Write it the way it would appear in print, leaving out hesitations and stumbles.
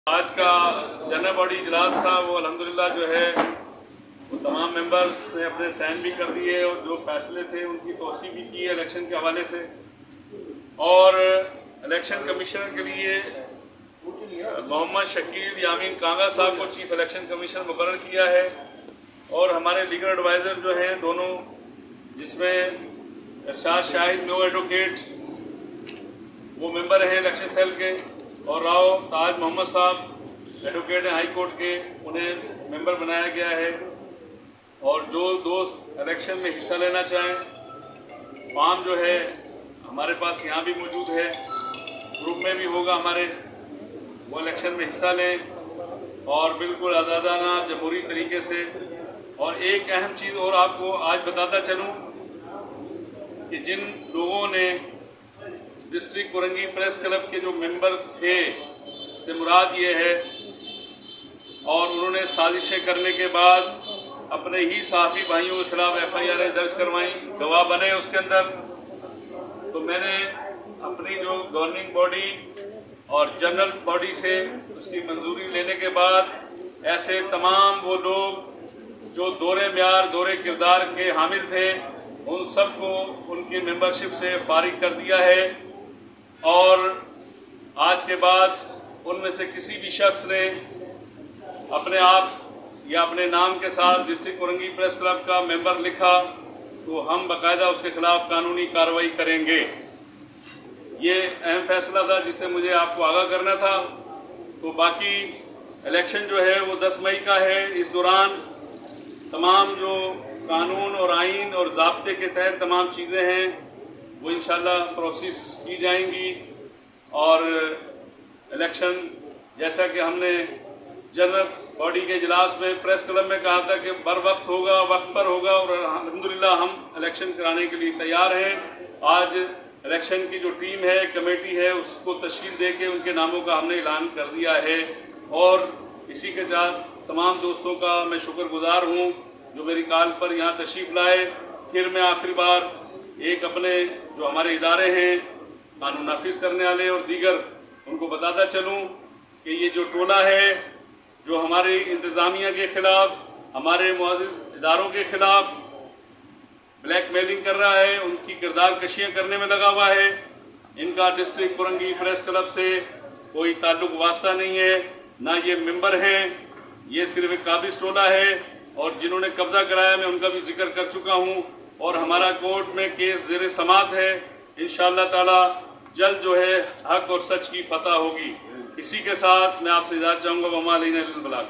आज का general body इजलास था वो अल्हम्दुलिल्लाह जो है वो तमाम मेंबर्स ने अपने साइन भी कर दिए और जो फैसले थे उनकी तौसीह भी की है इलेक्शन के हवाले से। और इलेक्शन कमीशनर के लिए मोहम्मद शकील यामीन कांगा साहब को चीफ इलेक्शन कमीशनर मुकर्रर किया है। और हमारे लीगल एडवाइज़र जो हैं दोनों, जिसमें इरशाद शाहिद नो एडवोकेट वो मेंबर हैं इलेक्शन सेल के, और राव ताज मोहम्मद साहब एडवोकेट हैं हाई कोर्ट के, उन्हें मेंबर बनाया गया है। और जो दोस्त इलेक्शन में हिस्सा लेना चाहें, फॉर्म जो है हमारे पास यहाँ भी मौजूद है, ग्रुप में भी होगा हमारे, वो इलेक्शन में हिस्सा लें और बिल्कुल आज़ादाना जमहूरी तरीके से। और एक अहम चीज़ और आपको आज बताता चलूँ कि जिन लोगों ने डिस्ट्रिक्ट कोरंगी प्रेस क्लब के जो मेंबर थे से मुराद ये है, और उन्होंने साजिशें करने के बाद अपने ही साथी भाइयों के खिलाफ FIR दर्ज करवाई, गवाह बने उसके अंदर। तो मैंने अपनी जो गवर्निंग बॉडी और जनरल बॉडी से उसकी मंजूरी लेने के बाद ऐसे तमाम वो लोग जो दौरे म्यार दौरे किरदार के हामिल थे उन सबको उनकी मेंबरशिप से फारिग कर दिया है। और आज के बाद उनमें से किसी भी शख्स ने अपने आप या अपने नाम के साथ डिस्ट्रिक्ट कोरंगी प्रेस क्लब का मेंबर लिखा तो हम बाकायदा उसके खिलाफ कानूनी कार्रवाई करेंगे। ये अहम फैसला था जिसे मुझे आपको आगाह करना था। तो बाकी इलेक्शन जो है वो 10 मई का है। इस दौरान तमाम जो कानून और आइन और ज़ाब्ते के तहत तमाम चीज़ें हैं वो इंशाल्लाह प्रोसेस की जाएंगी। और इलेक्शन जैसा कि हमने जनरल बॉडी के इजलास में प्रेस क्लब में कहा था कि बर वक्त होगा, वक्त पर होगा, और अल्हम्दुलिल्लाह हम इलेक्शन कराने के लिए तैयार हैं। आज इलेक्शन की जो टीम है, कमेटी है, उसको तश्कील दे के उनके नामों का हमने ऐलान कर दिया है। और इसी के साथ तमाम दोस्तों का मैं शुक्रगुजार हूँ जो मेरी कॉल पर यहाँ तशरीफ़ लाए। फिर मैं आखिरी बार एक अपने जो हमारे इदारे हैं कानून नाफिज करने वाले और दीगर, उनको बताता चलूँ कि ये जो टोला है जो हमारी इंतज़ामिया के ख़िलाफ़, हमारे मुआज़िज़ इदारों के ख़िलाफ़ ब्लैक मेलिंग कर रहा है, उनकी किरदार कशियाँ करने में लगा हुआ है, इनका डिस्ट्रिक्ट कोरंगी प्रेस क्लब से कोई ताल्लुक़ वास्ता नहीं है, ना ये मेंबर हैं। ये सिर्फ एक काबिज़ टोला है और जिन्होंने कब्ज़ा कराया मैं उनका भी जिक्र कर चुका हूँ। और हमारा कोर्ट में केस ज़ेर समात है। इंशाअल्लाह ताला जल्द जो है हक और सच की फतह होगी। इसी के साथ मैं आपसे इजाज़त चाहूँगा। वमा अलैना इल्लल बलाग।